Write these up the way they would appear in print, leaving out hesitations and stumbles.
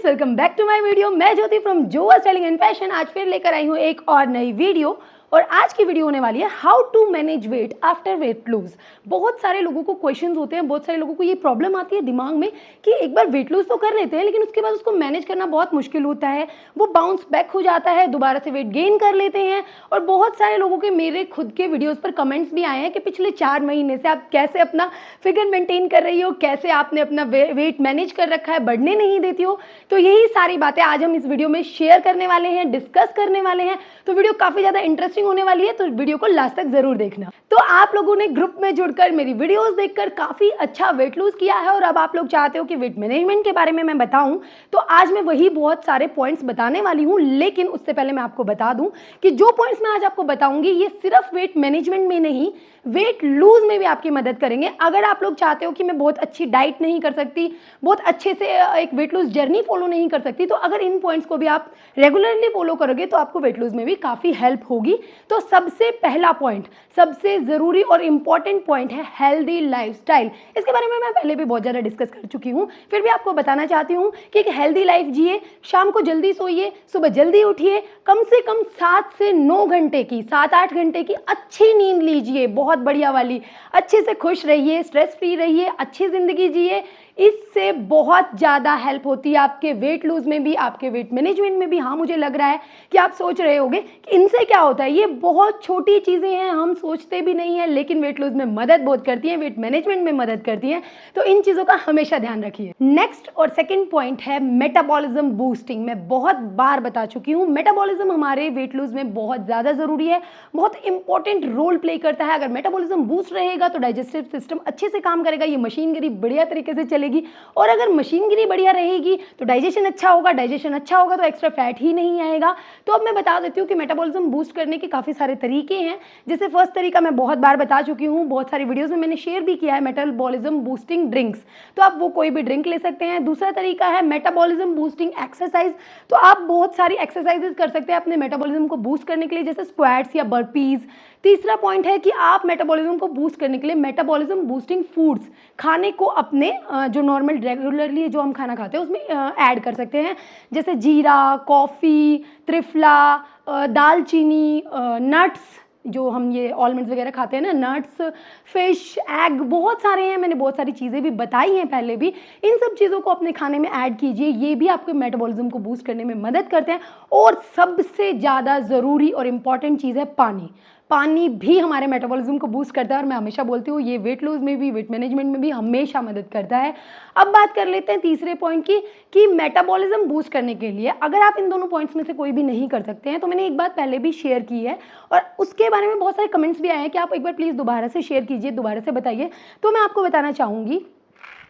Friends, welcome back to my video. मैं Jyoti from जोआ styling and fashion आज फिर लेकर आई हूँ एक और नई वीडियो। और आज की वीडियो होने वाली है how to manage weight after weight lose. बहुत सारे लोगों को क्वेश्चंस होते हैं, बहुत सारे लोगों को ये प्रॉब्लम आती है दिमाग में कि एक बार वेट लूज तो कर लेते हैं लेकिन उसके बाद उसको मैनेज करना बहुत मुश्किल होता है, वो बाउंस बैक हो जाता है, दोबारा से वेट गेन कर लेते हैं। और बहुत सारे लोगों के मेरे खुद के वीडियोस पर कमेंट्स भी आए हैं कि पिछले 4 महीने से आप कैसे अपना फिगर मेंटेन कर रही हो, कैसे आपने अपना वेट मैनेज कर रखा है, बढ़ने नहीं देती हो। तो यही सारी बातें आज हम इस वीडियो में शेयर करने वाले हैं, डिस्कस करने वाले हैं। तो वीडियो काफ़ी ज़्यादा इंटरेस्टिंग होने वाली है, तो वीडियो को लास्ट तक ज़रूर देखना। तो आप लोगों ने ग्रुप में जुड़कर मेरी वीडियोस देखकर काफ़ी अच्छा वेट लूज किया है और अब आप लोग चाहते हो कि वेट मैनेजमेंट के बारे में मैं बताऊं, तो आज मैं वही बहुत सारे पॉइंट्स बताने वाली हूं। लेकिन उससे पहले मैं आपको बता दूं कि जो पॉइंट्स मैं आज आपको बताऊंगी ये सिर्फ वेट मैनेजमेंट में नहीं, वेट लूज में भी आपकी मदद करेंगे। अगर आप लोग चाहते हो कि मैं बहुत अच्छी डाइट नहीं कर सकती, बहुत अच्छे से एक वेट लूज जर्नी फॉलो नहीं कर सकती, तो अगर इन पॉइंट्स को भी आप रेगुलरली फॉलो करोगे तो आपको वेट लूज में भी काफ़ी हेल्प होगी। तो सबसे पहला पॉइंट, सबसे ज़रूरी और इम्पॉर्टेंट पॉइंट है हेल्दी लाइफस्टाइल। इसके बारे में मैं पहले भी बहुत ज़्यादा डिस्कस कर चुकी हूँ, फिर भी आपको बताना चाहती हूँ कि एक हेल्दी लाइफ जिए, शाम को जल्दी सोइए, सुबह जल्दी उठिए, कम से कम 7 से 9 घंटे की, 7-8 घंटे की अच्छी नींद लीजिए, बहुत बढ़िया वाली। अच्छे से खुश रहिए, स्ट्रेस फ्री रहिए, अच्छी ज़िंदगी जिए। इससे बहुत ज़्यादा हेल्प होती है आपके वेट लूज में भी, आपके वेट मैनेजमेंट में भी। हाँ, मुझे लग रहा है कि आप सोच रहे होंगे कि इनसे क्या होता है, ये बहुत छोटी चीज़ें हैं, हम सोचते भी नहीं हैं, लेकिन वेट लूज में मदद बहुत करती हैं, वेट मैनेजमेंट में मदद करती हैं। तो इन चीज़ों का हमेशा ध्यान रखिए। नेक्स्ट और सेकेंड पॉइंट है मेटाबॉलिज्म बूस्टिंग। मैं बहुत बार बता चुकी हूँ, मेटाबॉलिज्म हमारे वेट लूज में बहुत ज़्यादा ज़रूरी है, बहुत इंपॉर्टेंट रोल प्ले करता है। अगर मेटाबॉलिज्म बूस्ट रहेगा तो डाइजेस्टिव सिस्टम अच्छे से काम करेगा, ये मशीनरी बढ़िया तरीके से चलेगी। और अगर मशीनगिरी बढ़िया रहेगी तो डाइजेशन अच्छा होगा, डाइजेशन अच्छा होगा तो एक्स्ट्रा फैट ही नहीं आएगा। तो अब मैं बता देती हूँ कि मेटाबॉलिज्म बूस्ट करने के काफ़ी सारे तरीके हैं। जैसे फर्स्ट तरीका मैं बहुत बार बता चुकी हूँ, बहुत सारी वीडियोस में मैंने शेयर भी किया है, मेटाबॉलिज्म बूस्टिंग ड्रिंक्स। तो आप वो कोई भी ड्रिंक ले सकते हैं। दूसरा तरीका है मेटाबॉलिज्म बूस्टिंग एक्सरसाइज। तो आप बहुत सारी एक्सरसाइजेज कर सकते हैं अपने मेटाबॉलिज्म को बूस्ट करने के लिए, जैसे स्क्वाट्स या बर्पीज। तीसरा पॉइंट है कि आप मेटाबॉलिज्म को बूस्ट करने के लिए मेटाबॉलिज्म बूस्टिंग फूड्स, खाने को अपने जो नॉर्मल रेगुलरली जो हम खाना खाते हैं उसमें ऐड कर सकते हैं, जैसे जीरा, कॉफ़ी, त्रिफला, दालचीनी, नट्स, जो हम ये ऑलमंड्स वगैरह खाते हैं ना, नट्स, फिश, एग, बहुत सारे हैं। मैंने बहुत सारी चीज़ें भी बताई हैं पहले भी। इन सब चीज़ों को अपने खाने में ऐड कीजिए, ये भी आपके मेटाबॉलिज्म को बूस्ट करने में मदद करते हैं। और सबसे ज़्यादा ज़रूरी और इम्पॉर्टेंट चीज़ है पानी। पानी भी हमारे मेटाबॉलिज्म को बूस्ट करता है और मैं हमेशा बोलती हूँ ये वेट लूज में भी, वेट मैनेजमेंट में भी हमेशा मदद करता है। अब बात कर लेते हैं तीसरे पॉइंट की कि मेटाबॉलिज्म बूस्ट करने के लिए अगर आप इन दोनों पॉइंट्स में से कोई भी नहीं कर सकते हैं, तो मैंने एक बात पहले भी शेयर की है और उसके बारे में बहुत सारे कमेंट्स भी आए हैं कि आप एक बार प्लीज़ दोबारा से शेयर कीजिए, दोबारा से बताइए। तो मैं आपको बताना चाहूँगी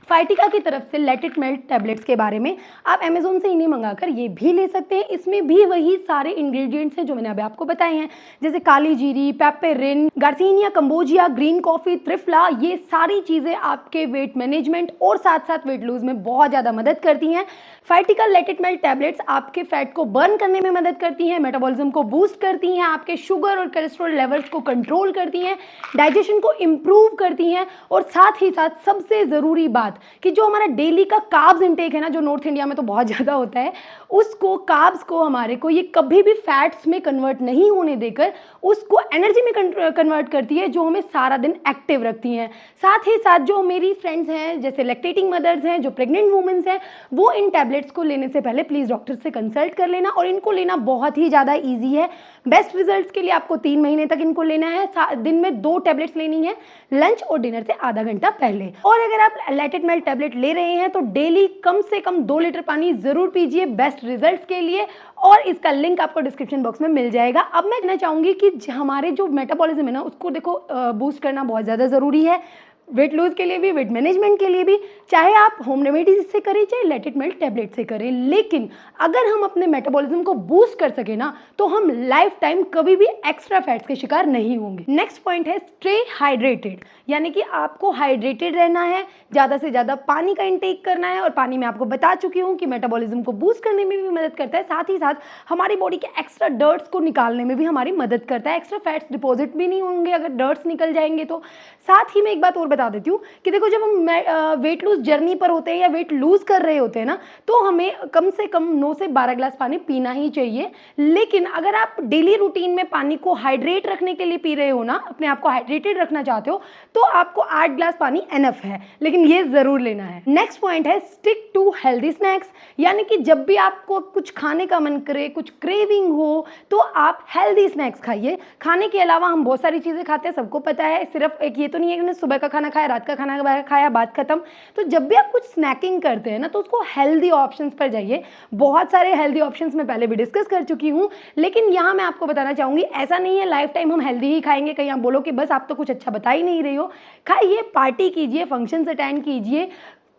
फाइटिका की तरफ से लेट इट मेल्ट टैबलेट्स के बारे में। आप अमेजोन से इन्हें मंगाकर ये भी ले सकते हैं। इसमें भी वही सारे इंग्रेडिएंट्स हैं जो मैंने अभी आपको बताए हैं, जैसे काली जीरी, piperine, garcinia cambogia, green coffee, triphala. ये सारी चीज़ें आपके वेट मैनेजमेंट और साथ साथ वेट लूज में बहुत ज़्यादा मदद करती हैं। फाइटिका लेट इट मेल्ट टैबलेट्स आपके फैट को बर्न करने में मदद करती हैं, मेटाबॉलिज्म को बूस्ट करती हैं, आपके शुगर और कोलेस्ट्रॉल लेवल्स को कंट्रोल करती हैं, डाइजेशन को इम्प्रूव करती हैं। और साथ ही साथ सबसे ज़रूरी बात कि जो हमारा डेली का कार्ब्स इंटेक है ना, जो नॉर्थ इंडिया में तो बहुत ज़्यादा होता है, उसको कार्ब्स को हमारे को ये कभी भी फैट्स में कन्वर्ट नहीं होने देकर उसको एनर्जी में कन्वर्ट करती है, जो हमें सारा दिन एक्टिव रखती हैं। साथ ही साथ जो मेरी फ्रेंड्स हैं, जैसे लैक्टेटिंग मदर्स हैं, जो प्रेग्नेंट वुमेन्स हैं, वो इन टैबलेट्स को लेने से पहले प्लीज़ डॉक्टर से कंसल्ट कर लेना। और इनको लेना बहुत ही ज़्यादा ईजी है। बेस्ट रिजल्ट्स के लिए आपको 3 महीने तक इनको लेना है। दिन में 2 टैबलेट्स लेनी है, लंच और डिनर से आधा घंटा पहले। और अगर आप लेट इट मेल्ट टैबलेट ले रहे हैं तो डेली कम से कम 2 लीटर पानी जरूर पीजिए बेस्ट रिजल्ट्स के लिए, और इसका लिंक आपको डिस्क्रिप्शन बॉक्स में मिल जाएगा। अब मैं कहना चाहूँगी कि हमारे जो मेटाबॉलिज्म है ना, उसको देखो बूस्ट करना बहुत ज़्यादा ज़रूरी है, वेट लूज के लिए भी, वेट मैनेजमेंट के लिए भी। चाहे आप होम रेमेडीज से करें, चाहे लेट इट मेल्ट टैबलेट से करें, लेकिन अगर हम अपने मेटाबॉलिज्म को बूस्ट कर सके ना, तो हम लाइफ टाइम कभी भी एक्स्ट्रा फैट्स के शिकार नहीं होंगे। नेक्स्ट पॉइंट है स्टे हाइड्रेटेड, यानी कि आपको हाइड्रेटेड रहना है, ज़्यादा से ज़्यादा पानी का इंटेक करना है। और पानी मैं आपको बता चुकी हूँ कि मेटाबॉलिज्म को बूस्ट करने में भी मदद करता है, साथ ही साथ हमारी बॉडी के एक्स्ट्रा डर्ट्स को निकालने में भी हमारी मदद करता है। एक्स्ट्रा फैट्स डिपॉजिट भी नहीं होंगे अगर डर्ट्स निकल जाएंगे तो। साथ ही मैं एक बात और बता देती हूँ कि देखो जब हम वेट लूज जर्नी पर होते हैं या वेट लूज कर रहे होते हैं ना, तो हमें कम से कम 9 से 12 ग्लास पानी पीना ही चाहिए। लेकिन अगर आप डेली रूटीन में पानी को हाइड्रेट रखने के लिए पी रहे हो ना, अपने आप को हाइड्रेटेड रखना चाहते हो, तो आपको 8 ग्लास पानी एनफ है, लेकिन ये जरूर लेना है। नेक्स्ट पॉइंट है स्टिक टू हेल्दी स्नैक्स, यानी कि जब भी आपको कुछ खाने का मन करे, कुछ क्रेविंग हो, तो आप हेल्दी स्नैक्स खाइए। खाने के अलावा हम बहुत सारी चीज़ें खाते हैं, सबको पता है, सिर्फ एक ये तो नहीं है कि सुबह का खाना खाया, रात का खाना खाया, बात खत्म। तो जब भी आप कुछ स्नैकिंग करते हैं ना, तो उसको हेल्दी ऑप्शंस पर जाइए। बहुत सारे हेल्दी ऑप्शंस मैं पहले भी डिस्कस कर चुकी हूँ, लेकिन यहाँ मैं आपको बताना चाहूँगी, ऐसा नहीं है लाइफ टाइम हम हेल्दी ही खाएंगे। कहीं आप बोलो कि बस आप तो कुछ अच्छा बता ही नहीं रही हो। खाइए, पार्टी कीजिए, फंक्शंस अटेंड कीजिए,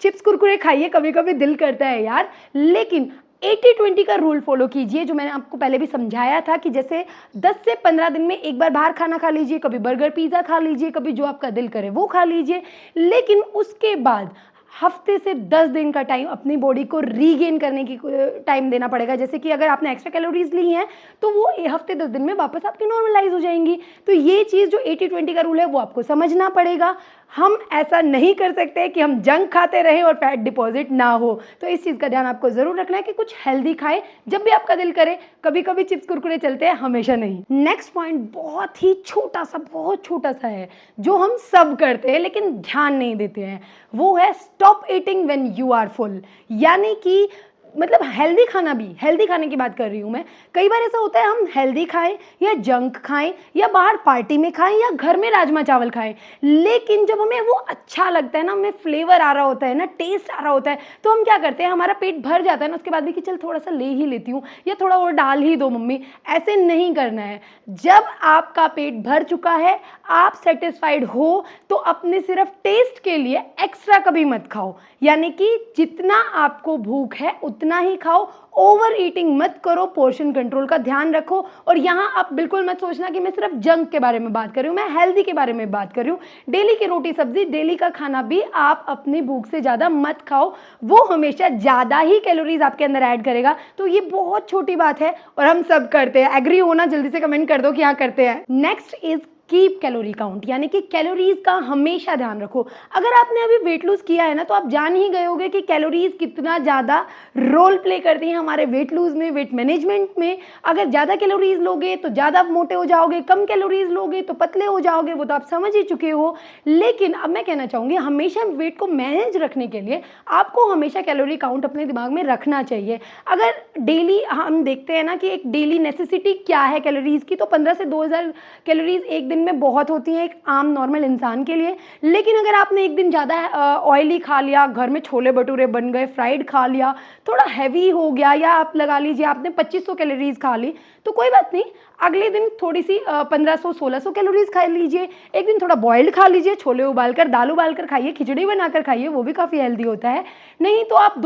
चिप्स कुरकुरे खाइए, कभी कभी दिल करता है यार, लेकिन 80-20 का रूल फॉलो कीजिए, जो मैंने आपको पहले भी समझाया था कि जैसे 10 से 15 दिन में एक बार बाहर खाना खा लीजिए, कभी बर्गर पिज़्ज़ा खा लीजिए, कभी जो आपका दिल करे वो खा लीजिए, लेकिन उसके बाद हफ्ते से 10 दिन का टाइम अपनी बॉडी को रीगेन करने की टाइम देना पड़ेगा। जैसे कि अगर आपने एक्स्ट्रा कैलोरीज ली हैं, तो वो हफ्ते 10 दिन में वापस आपकी नॉर्मलाइज हो जाएंगी। तो ये चीज़ जो 80-20 का रूल है वो आपको समझना पड़ेगा। हम ऐसा नहीं कर सकते कि हम जंक खाते रहें और फैट डिपॉजिट ना हो। तो इस चीज़ का ध्यान आपको ज़रूर रखना है कि कुछ हेल्दी खाएं जब भी आपका दिल करे। कभी कभी चिप्स कुरकुरे चलते हैं, हमेशा नहीं। नेक्स्ट पॉइंट बहुत ही छोटा सा, बहुत छोटा सा है, जो हम सब करते हैं लेकिन ध्यान नहीं देते हैं। वो है stop eating when you are full, यानी कि मतलब हेल्दी खाना भी, हेल्दी खाने की बात कर रही हूँ मैं। कई बार ऐसा होता है हम हेल्दी खाएं या जंक खाएं या बाहर पार्टी में खाएं या घर में राजमा चावल खाएं, लेकिन जब हमें वो अच्छा लगता है ना, हमें फ्लेवर आ रहा होता है ना, टेस्ट आ रहा होता है, तो हम क्या करते हैं, हमारा पेट भर जाता है ना, उसके बाद भी कि चल थोड़ा सा ले ही लेती हूँ या थोड़ा और डाल ही दो मम्मी। ऐसे नहीं करना है। जब आपका पेट भर चुका है, आप सेटिस्फाइड हो, तो अपने सिर्फ टेस्ट के लिए एक्स्ट्रा कभी मत खाओ। यानी कि जितना आपको भूख है उतना ही खाओ, ओवर ईटिंग मत करो, पोर्शन कंट्रोल का ध्यान रखो। और यहाँ आप बिल्कुल मत सोचना कि मैं सिर्फ जंक के बारे में बात कर रही हूँ, मैं हेल्दी के बारे में बात कर रही हूँ। डेली की रोटी सब्जी, डेली का खाना भी आप अपनी भूख से ज़्यादा मत खाओ, वो हमेशा ज़्यादा ही कैलोरीज आपके अंदर ऐड करेगा। तो ये बहुत छोटी बात है और हम सब करते हैं। एग्री हो ना, जल्दी से कमेंट कर दो कि हाँ करते हैं। Next is keep calorie count, यानी कि कैलोरीज का हमेशा ध्यान रखो। अगर आपने अभी वेट लूज किया है ना, तो आप जान ही गए होंगे कि कैलोरीज कितना ज़्यादा रोल प्ले करती हैं हमारे वेट लूज में, वेट मैनेजमेंट में। अगर ज़्यादा कैलोरीज लोगे तो ज़्यादा मोटे हो जाओगे, कम कैलोरीज लोगे तो पतले हो जाओगे, वो तो आप समझ ही चुके हो। लेकिन अब मैं कहना चाहूँगी, हमेशा वेट को मैनेज रखने के लिए आपको हमेशा कैलोरी काउंट अपने दिमाग में रखना चाहिए। अगर डेली हम देखते हैं ना कि एक डेली नेसेसिटी क्या है कैलोरीज की, तो 15 से 2000 कैलोरीज एक दिन में बहुत होती है एक आम नॉर्मल इंसान के लिए। लेकिन अगर आपने एक दिन ज़्यादा ऑयली खा लिया, घर में छोले भटूरे बन गए, फ्राइड खा लिया, थोड़ा हैवी हो गया, या आप लगा लीजिए आपने 2500 कैलोरीज खा ली, तो कोई बात नहीं, अगले दिन थोड़ी सी 1500-1600 कैलोरीज खा लीजिए। एक दिन थोड़ा बॉइल्ड खा लीजिए, छोले उबालकर, दाल उबालकर खाइए, खिचड़ी बनाकर खाइए, वो भी काफ़ी हेल्दी होता है। नहीं तो आप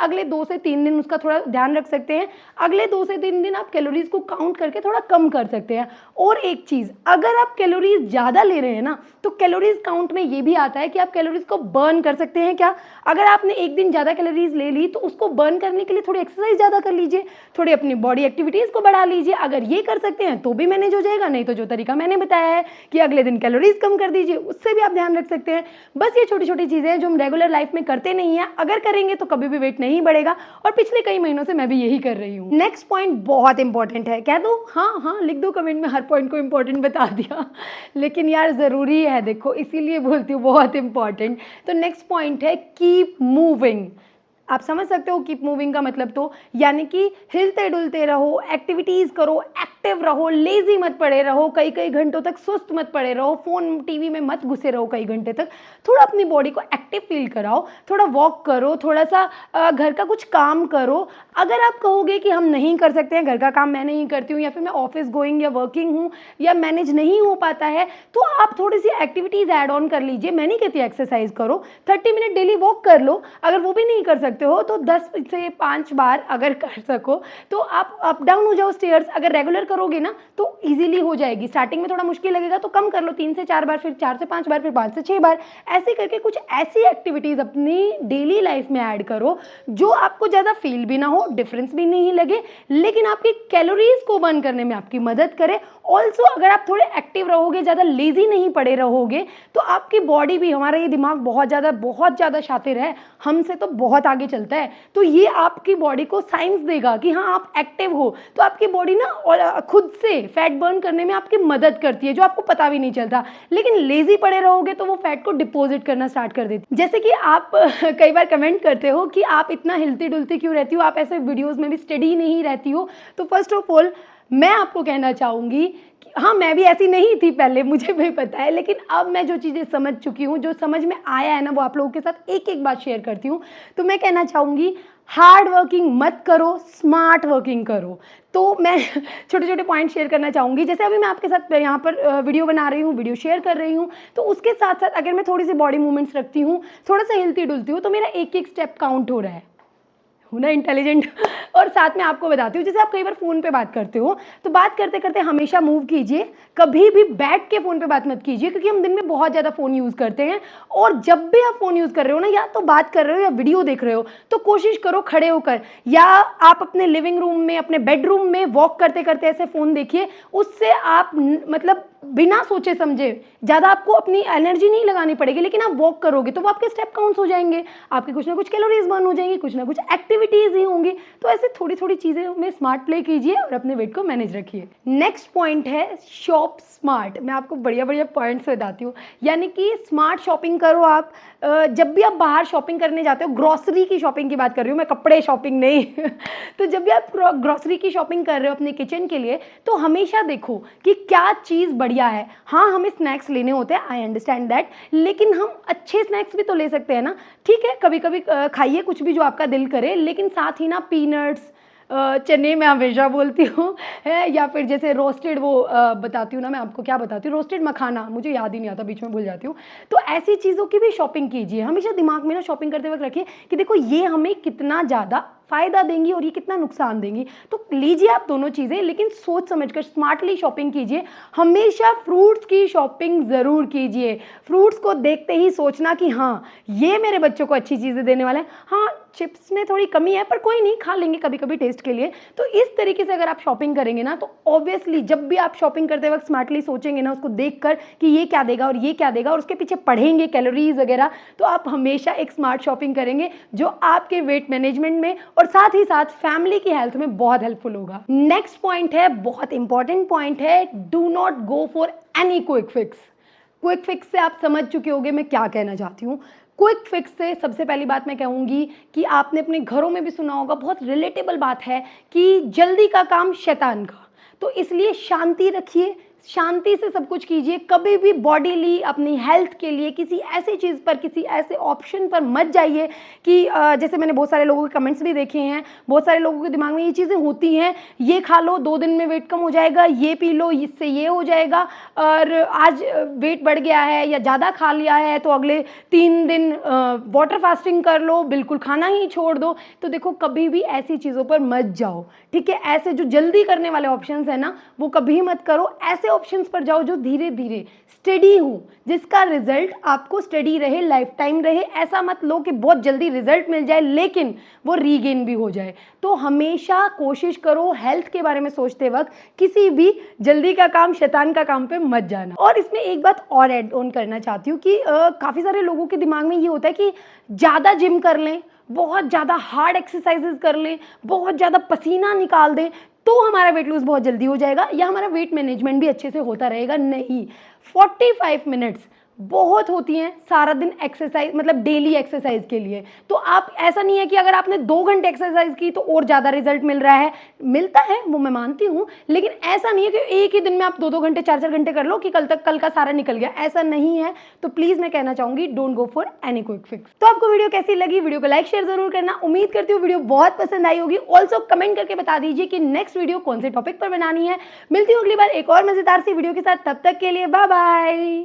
अगले 2 से 3 दिन उसका थोड़ा ध्यान रख सकते हैं। अगले 2 से 3 दिन आप कैलोरीज को काउंट करके थोड़ा कम कर सकते हैं। और एक चीज़, अगर आप कैलोरीज ज़्यादा ले रहे हैं ना, तो कैलोरीज काउंट में ये भी आता है कि आप कैलोरीज को बर्न कर सकते हैं क्या। अगर आपने एक दिन ज़्यादा कैलोरीज ले ली, तो उसको बर्न करने के लिए थोड़ी एक्सरसाइज ज़्यादा कर लीजिए, थोड़ी अपनी बॉडी एक्टिविटीज़ को बढ़ा लीजिए। अगर ये कर सकते हैं तो भी मैनेज हो जाएगा। नहीं तो जो तरीका मैंने बताया है कि अगले दिन कैलोरीज कम कर दीजिए, उससे भी आप ध्यान रख सकते हैं। बस ये छोटी छोटी चीज़ें हैं जो हम रेगुलर लाइफ में करते नहीं हैं, अगर करेंगे तो कभी भी वेट नहीं बढ़ेगा। और पिछले कई महीनों से मैं भी यही कर रही हूँ। नेक्स्ट पॉइंट बहुत इंपॉर्टेंट है, कह दो, हाँ हाँ लिख दो कमेंट में, हर पॉइंट को इंपॉर्टेंट बता दिया, लेकिन यार ज़रूरी है, देखो इसीलिए बोलती हूँ बहुत इंपॉर्टेंट। तो नेक्स्ट पॉइंट है कीप मूविंग। आप समझ सकते हो कीप मूविंग का मतलब, तो यानी कि हिलते डुलते रहो, एक्टिविटीज़ करो, एक्टिव रहो, लेजी मत पड़े रहो, कई कई घंटों तक सुस्त मत पड़े रहो, फ़ोन टीवी में मत घुसे रहो कई घंटे तक। थोड़ा अपनी बॉडी को एक्टिव फील कराओ, थोड़ा वॉक करो, थोड़ा सा घर का कुछ काम करो। अगर आप कहोगे कि हम नहीं कर सकते हैं, घर का काम मैं नहीं करती हूँ, या फिर मैं ऑफिस गोइंग या वर्किंग हूँ, या मैनेज नहीं हो पाता है, तो आप थोड़ी सी एक्टिविटीज़ ऐड ऑन कर लीजिए। मैं नहीं कहती एक्सरसाइज करो, 30 मिनट डेली वॉक कर लो। अगर वो भी नहीं कर सकते हो तो 10 से 5 बार अगर कर सको तो आप अप डाउन हो जाओ स्टेयर्स। अगर रेगुलर करोगे ना तो ईजिली हो जाएगी। स्टार्टिंग में थोड़ा मुश्किल लगेगा तो कम कर लो, 3 से 4 बार, फिर 4 से 5 बार, फिर 5 से 6 बार, ऐसे करके कुछ ऐसी एक्टिविटीज़ अपनी डेली लाइफ में ऐड करो जो आपको ज़्यादा फील भी ना हो, डिफरेंस भी नहीं लगे, लेकिन आपकी कैलोरीज को बर्न करने में आपकी मदद करे। ऑल्सो अगर आप थोड़े एक्टिव रहोगे, ज़्यादा लेजी नहीं पड़े रहोगे, तो आपकी बॉडी भी, हमारा ये दिमाग बहुत ज़्यादा शातिर है, हमसे तो बहुत आगे चलता है, तो ये आपकी बॉडी को साइंस देगा कि हाँ आप एक्टिव हो। तो आपकी बॉडी ना खुद से फैट बर्न करने में आपकी मदद करती है, जो आपको पता भी नहीं चलता। लेकिन लेजी पड़े रहोगे तो वो फैट को डिपॉजिट करना स्टार्ट कर देती है। जैसे कि आप कई बार कमेंट करते हो कि आप इतना हिलती डुलती क्यों रहती हो, आप ऐसे वीडियोज़ में भी स्टडी नहीं रहती हो। तो फर्स्ट ऑफ ऑल मैं आपको कहना चाहूँगी कि हाँ, मैं भी ऐसी नहीं थी पहले, मुझे भी पता है, लेकिन अब मैं जो चीज़ें समझ चुकी हूँ, जो समझ में आया है ना, वो आप लोगों के साथ एक एक बात शेयर करती हूँ। तो मैं कहना चाहूँगी हार्ड वर्किंग मत करो, स्मार्ट वर्किंग करो। तो मैं छोटे छोटे पॉइंट शेयर करना चाहूँगी। जैसे अभी मैं आपके साथ यहाँ पर वीडियो बना रही हूँ, वीडियो शेयर कर रही हूँ, तो उसके साथ साथ अगर मैं थोड़ी सी बॉडी मूवमेंट्स रखती हूँ, थोड़ा सा हिलती डुलती हूँ, तो मेरा एक एक स्टेप काउंट हो रहा है। हूँ ना इंटेलिजेंट। और साथ में आपको बताती हूँ, जैसे आप कई बार फ़ोन पे बात करते हो, तो बात करते करते हमेशा मूव कीजिए, कभी भी बैठ के फ़ोन पे बात मत कीजिए, क्योंकि हम दिन में बहुत ज़्यादा फ़ोन यूज़ करते हैं। और जब भी आप फ़ोन यूज़ कर रहे हो ना, या तो बात कर रहे हो या वीडियो देख रहे हो, तो कोशिश करो खड़े होकर, या आप अपने लिविंग रूम में, अपने बेडरूम में वॉक करते करते ऐसे फ़ोन देखिए। उससे आप मतलब बिना सोचे समझे, ज़्यादा आपको अपनी एनर्जी नहीं लगानी पड़ेगी, लेकिन आप वॉक करोगे तो वो आपके स्टेप काउंट्स हो जाएंगे, आपके कुछ ना कुछ कैलोरीज बर्न हो जाएंगी, कुछ ना कुछ एक्टिविटीज़ ही होंगी। तो ऐसे थोड़ी थोड़ी चीज़ें में स्मार्ट प्ले कीजिए और अपने वेट को मैनेज रखिए। नेक्स्ट पॉइंट है शॉप स्मार्ट। मैं आपको बढ़िया बढ़िया पॉइंट्स बताती हूँ, यानी कि स्मार्ट शॉपिंग करो आप। जब भी आप बाहर शॉपिंग करने जाते हो, ग्रॉसरी की शॉपिंग की बात कर रही हूँ मैं, कपड़े शॉपिंग नहीं तो जब भी आप ग्रॉसरी की शॉपिंग कर रहे हो अपने किचन के लिए, तो हमेशा देखो कि क्या चीज़ बढ़िया है। हाँ, हमें स्नैक्स लेने होते हैं, आई अंडरस्टैंड दैट, लेकिन हम अच्छे स्नैक्स भी तो ले सकते हैं ना। ठीक है, कभी कभी खाइए कुछ भी जो आपका दिल करे, लेकिन साथ ही ना पीनट्स, चने मैं हमेशा बोलती हूँ है, या फिर जैसे रोस्टेड वो बताती हूँ ना, मैं आपको क्या बताती हूँ, रोस्टेड मखाना, मुझे याद ही नहीं आता, बीच में भूल जाती हूँ। तो ऐसी चीज़ों की भी शॉपिंग कीजिए। हमेशा दिमाग में ना शॉपिंग करते वक्त रखिए कि देखो ये हमें कितना ज़्यादा फ़ायदा देंगी और ये कितना नुकसान देंगी। तो लीजिए आप दोनों चीज़ें, लेकिन सोच समझकर स्मार्टली शॉपिंग कीजिए। हमेशा फ्रूट्स की शॉपिंग ज़रूर कीजिए। फ्रूट्स को देखते ही सोचना कि हाँ ये मेरे बच्चों को अच्छी चीज़ें देने वाले हैं। हाँ, चिप्स में थोड़ी कमी है, पर कोई नहीं, खा लेंगे कभी कभी टेस्ट के लिए। तो इस तरीके से अगर आप शॉपिंग करेंगे ना, तो ऑब्वियसली जब भी आप शॉपिंग करते वक्त स्मार्टली सोचेंगे ना, उसको देखकर कि ये क्या देगा और ये क्या देगा, और उसके पीछे पढ़ेंगे कैलोरीज वगैरह, तो आप हमेशा एक स्मार्ट शॉपिंग करेंगे जो आपके वेट मैनेजमेंट में और साथ ही साथ फैमिली की हेल्थ में बहुत हेल्पफुल होगा। नेक्स्ट पॉइंट है, बहुत इंपॉर्टेंट पॉइंट है, do not go for any quick fix. Quick fix से आप समझ चुके होंगे मैं क्या कहना चाहती हूँ। क्विक फिक्स से सबसे पहली बात मैं कहूँगी कि आपने अपने घरों में भी सुना होगा, बहुत रिलेटेबल बात है कि जल्दी का काम शैतान का। तो इसलिए शांति रखिए, शांति से सब कुछ कीजिए। कभी भी बॉडीली अपनी हेल्थ के लिए किसी ऐसी चीज़ पर, किसी ऐसे ऑप्शन पर मत जाइए कि जैसे मैंने बहुत सारे लोगों के कमेंट्स भी देखे हैं, बहुत सारे लोगों के दिमाग में ये चीज़ें होती हैं, ये खा लो 2 दिन में वेट कम हो जाएगा, ये पी लो इससे ये हो जाएगा, और आज वेट बढ़ गया है या ज़्यादा खा लिया है तो अगले 3 दिन वाटर फास्टिंग कर लो, बिल्कुल खाना ही छोड़ दो। तो देखो, कभी भी ऐसी चीज़ों पर मत जाओ, ठीक है। ऐसे जो जल्दी करने वाले ऑप्शंस हैं ना, वो कभी मत करो। ऐसे ऑप्शंस पर जाओ जो धीरे धीरे स्टडी हो, जिसका रिजल्ट आपको स्टडी रहे, लाइफ टाइम रहे। ऐसा मत लो कि बहुत जल्दी रिजल्ट मिल जाए लेकिन वो रीगेन भी हो जाए। तो हमेशा कोशिश करो हेल्थ के बारे में सोचते वक्त किसी भी जल्दी का काम शैतान का काम पे मत जाना। और इसमें एक बात और ऐड ऑन करना चाहती हूँ कि काफ़ी सारे लोगों के दिमाग में ये होता है कि ज़्यादा जिम कर लें, बहुत ज़्यादा हार्ड एक्सरसाइजेज कर लें, बहुत ज़्यादा पसीना निकाल दें, तो हमारा वेट लूज बहुत जल्दी हो जाएगा या हमारा वेट मैनेजमेंट भी अच्छे से होता रहेगा। नहीं, 45 मिनट्स बहुत होती हैं सारा दिन एक्सरसाइज, मतलब डेली एक्सरसाइज के लिए। तो आप, ऐसा नहीं है कि अगर आपने 2 घंटे एक्सरसाइज की तो और ज़्यादा रिजल्ट मिल रहा है, मिलता है वो मैं मानती हूँ, लेकिन ऐसा नहीं है कि एक ही दिन में आप 2-2 घंटे 4-4 घंटे कर लो कि कल का सारा निकल गया, ऐसा नहीं है। तो प्लीज़ मैं कहना चाहूँगी, don't go for any quick fix. तो आपको वीडियो कैसी लगी, वीडियो को लाइक शेयर जरूर करना। उम्मीद करती हूँ वीडियो बहुत पसंद आई होगी। ऑल्सो कमेंट करके बता दीजिए कि नेक्स्ट वीडियो कौन से टॉपिक पर बनानी है। मिलती हूँ अगली बार एक और मजेदार सी वीडियो के साथ, तब तक के लिए बाय बाय।